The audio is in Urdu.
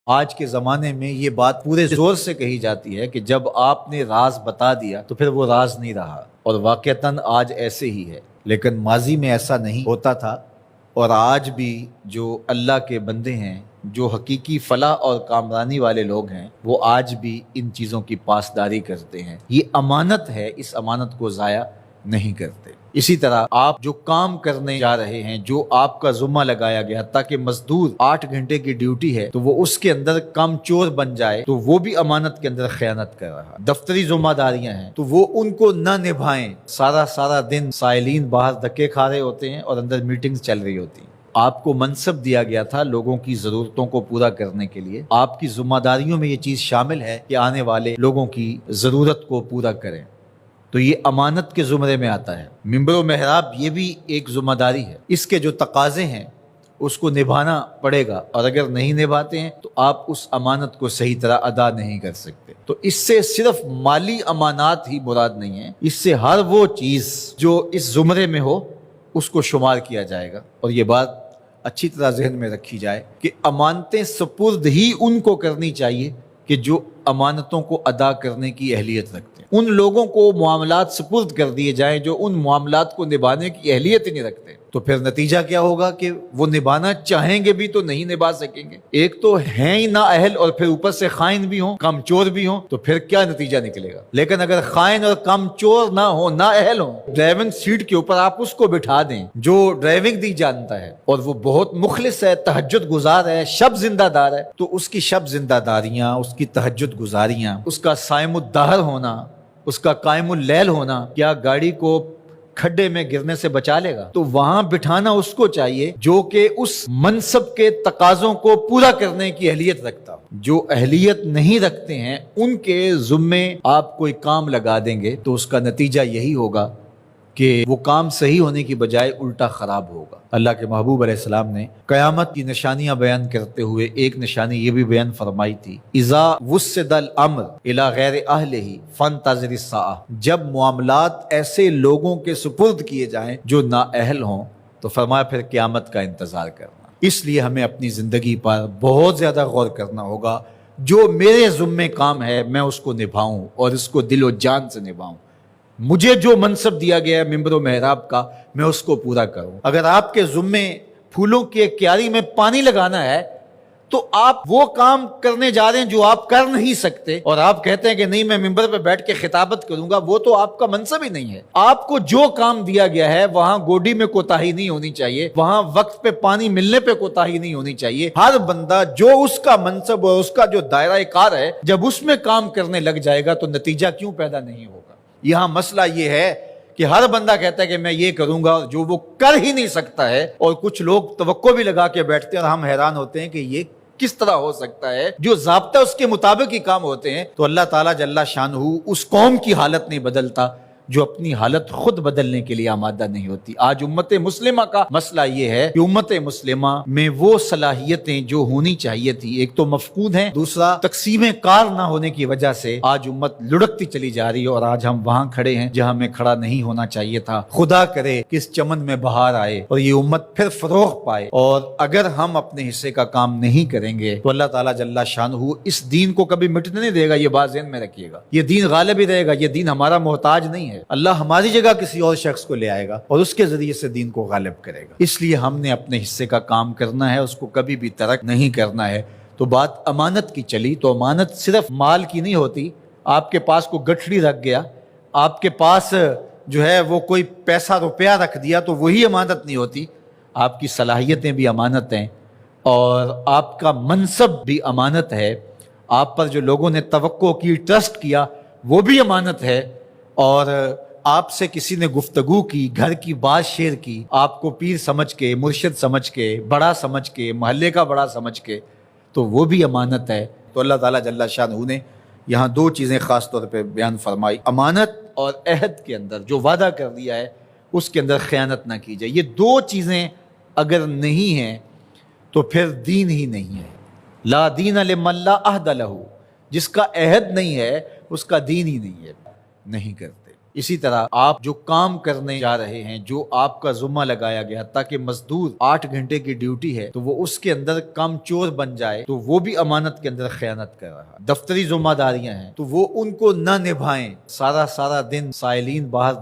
آج کے زمانے میں یہ بات پورے زور سے کہی جاتی ہے کہ جب آپ نے راز بتا دیا تو پھر وہ راز نہیں رہا، اور واقعتاً آج ایسے ہی ہے، لیکن ماضی میں ایسا نہیں ہوتا تھا۔ اور آج بھی جو اللہ کے بندے ہیں، جو حقیقی فلاح اور کامرانی والے لوگ ہیں، وہ آج بھی ان چیزوں کی پاسداری کرتے ہیں۔ یہ امانت ہے، اس امانت کو ضائع نہیں کرتے۔ اسی طرح آپ جو کام کرنے جا رہے ہیں، جو آپ کا ذمہ لگایا گیا، تاکہ مزدور 8 گھنٹے کی ڈیوٹی ہے تو وہ اس کے اندر کم چور بن جائے، تو وہ بھی امانت کے اندر خیانت کر رہا ہے۔ دفتری ذمہ داریاں ہیں تو وہ ان کو نہ نبھائیں، سارا دن سائلین باہر دھکے کھا رہے ہوتے ہیں اور اندر میٹنگز چل رہی ہوتی ہیں۔ آپ کو منصب دیا گیا تھا لوگوں کی ضرورتوں کو پورا کرنے کے لیے، آپ کی ذمہ داریوں میں یہ چیز شامل ہے کہ آنے والے لوگوں کی ضرورت کو پورا کریں، تو یہ امانت کے زمرے میں آتا ہے۔ ممبر و محراب یہ بھی ایک ذمہ داری ہے، اس کے جو تقاضے ہیں اس کو نبھانا پڑے گا، اور اگر نہیں نبھاتے ہیں تو آپ اس امانت کو صحیح طرح ادا نہیں کر سکتے۔ تو اس سے صرف مالی امانات ہی مراد نہیں ہے، اس سے ہر وہ چیز جو اس زمرے میں ہو اس کو شمار کیا جائے گا۔ اور یہ بات اچھی طرح ذہن میں رکھی جائے کہ امانتیں سپرد ہی ان کو کرنی چاہیے کہ جو امانتوں کو ادا کرنے کی اہلیت رکھتے ہیں۔ ان لوگوں کو معاملات سپرد کر دیے جائیں جو ان معاملات کو نبھانے کی اہلیت ہی نہیں رکھتے، تو پھر نتیجہ کیا ہوگا کہ وہ نبھانا چاہیں گے بھی تو نہیں نبھا سکیں گے۔ ایک تو ہیں ہی نا اہل، اور پھر اوپر سے خائن بھی ہوں، کم چور بھی ہوں، تو پھر کیا نتیجہ نکلے گا؟ لیکن اگر خائن اور کم چور نہ ہو، نا اہل ہوں، ڈرائیونگ سیٹ کے اوپر آپ اس کو بٹھا دیں جو ڈرائیونگ نہیں جانتا ہے اور وہ بہت مخلص ہے، تہجد گزار ہے، شب زندہ دار ہے، تو اس کی شب زندہ داریاں، اس کی تہجد گزاریاں، اس کا صائم الدہر ہونا، اس کا قائم اللیل ہونا، کیا گاڑی کو کھڈے میں گرنے سے بچا لے گا؟ تو وہاں بٹھانا اس کو چاہیے جو کہ اس منصب کے تقاضوں کو پورا کرنے کی اہلیت رکھتا ہو۔ جو اہلیت نہیں رکھتے ہیں ان کے ذمے آپ کوئی کام لگا دیں گے تو اس کا نتیجہ یہی ہوگا کہ وہ کام صحیح ہونے کی بجائے الٹا خراب ہوگا۔ اللہ کے محبوب علیہ السلام نے قیامت کی نشانیاں بیان کرتے ہوئے ایک نشانی یہ بھی بیان فرمائی تھی، اذا وسد الامر الی غیر اہلہ فانتظر الساعہ، جب معاملات ایسے لوگوں کے سپرد کیے جائیں جو نااہل ہوں تو فرمایا پھر قیامت کا انتظار کرنا۔ اس لیے ہمیں اپنی زندگی پر بہت زیادہ غور کرنا ہوگا، جو میرے ذمے کام ہے میں اس کو نبھاؤں اور اس کو دل و جان سے نبھاؤں۔ مجھے جو منصب دیا گیا ہے ممبر و محراب کا، میں اس کو پورا کروں۔ اگر آپ کے ذمے پھولوں کی ایک کیاری میں پانی لگانا ہے تو آپ وہ کام کرنے جا رہے ہیں جو آپ کر نہیں سکتے، اور آپ کہتے ہیں کہ نہیں میں ممبر پہ بیٹھ کے خطابت کروں گا، وہ تو آپ کا منصب ہی نہیں ہے۔ آپ کو جو کام دیا گیا ہے وہاں گوڈی میں کوتاہی نہیں ہونی چاہیے، وہاں وقت پہ پانی ملنے پہ کوتاہی نہیں ہونی چاہیے۔ ہر بندہ جو اس کا منصب اور اس کا جو دائرہ کار ہے، جب اس میں کام کرنے لگ جائے گا تو نتیجہ کیوں پیدا نہیں ہوگا؟ یہاں مسئلہ یہ ہے کہ ہر بندہ کہتا ہے کہ میں یہ کروں گا جو وہ کر ہی نہیں سکتا ہے، اور کچھ لوگ توقع بھی لگا کے بیٹھتے ہیں اور ہم حیران ہوتے ہیں کہ یہ کس طرح ہو سکتا ہے، جو ضابطہ اس کے مطابق ہی کام ہوتے ہیں۔ تو اللہ تعالیٰ جل شانہ اس قوم کی حالت نہیں بدلتا جو اپنی حالت خود بدلنے کے لیے آمادہ نہیں ہوتی۔ آج امت مسلمہ کا مسئلہ یہ ہے کہ امت مسلمہ میں وہ صلاحیتیں جو ہونی چاہیے تھی، ایک تو مفقود ہیں، دوسرا تقسیم کار نہ ہونے کی وجہ سے آج امت لڑکتی چلی جا رہی ہے، اور آج ہم وہاں کھڑے ہیں جہاں ہمیں کھڑا نہیں ہونا چاہیے تھا۔ خدا کرے کہ اس چمن میں بہار آئے اور یہ امت پھر فروغ پائے، اور اگر ہم اپنے حصے کا کام نہیں کریں گے تو اللہ تعالیٰ جل شانہ اس دین کو کبھی مٹنے نہیں دے گا۔ یہ بات ذہن میں رکھیے گا، یہ دین غالب ہی رہے گا، یہ دین ہمارا محتاج نہیں ہے۔ اللہ ہماری جگہ کسی اور شخص کو لے آئے گا اور اس کے ذریعے سے دین کو غالب کرے گا۔ اس لیے ہم نے اپنے حصے کا کام کرنا ہے، اس کو کبھی بھی ترک نہیں کرنا ہے۔ تو بات امانت کی چلی، تو امانت صرف مال کی نہیں ہوتی۔ آپ کے پاس کوئی گٹھڑی رکھ گیا، آپ کے پاس جو ہے وہ کوئی پیسہ روپیہ رکھ دیا تو وہی امانت نہیں ہوتی۔ آپ کی صلاحیتیں بھی امانت ہیں، اور آپ کا منصب بھی امانت ہے۔ آپ پر جو لوگوں نے توقع کی، ٹرسٹ کیا، وہ بھی امانت ہے۔ اور آپ سے کسی نے گفتگو کی، گھر کی بات شیئر کی، آپ کو پیر سمجھ کے، مرشد سمجھ کے، بڑا سمجھ کے، محلے کا بڑا سمجھ کے، تو وہ بھی امانت ہے۔ تو اللہ تعالیٰ جل شانہ نے یہاں 2 چیزیں خاص طور پہ بیان فرمائی، امانت اور عہد کے اندر جو وعدہ کر دیا ہے اس کے اندر خیانت نہ کی جائے۔ یہ 2 چیزیں اگر نہیں ہیں تو پھر دین ہی نہیں ہے۔ لا دین لمن لا عہد لہ، جس کا عہد نہیں ہے اس کا دین ہی نہیں ہے، نہیں کرتے۔ اسی طرح آپ جو کام کرنے جا رہے ہیں، جو آپ کا ذمہ لگایا گیا، تاکہ مزدور 8 گھنٹے کی ڈیوٹی ہے تو وہ اس کے اندر کم چور بن جائے تو وہ بھی امانت کے اندر خیانت کر رہا ہے۔ دفتری ذمہ داریاں ہیں تو وہ ان کو نہ نبھائیں، سارا دن سائلین باہر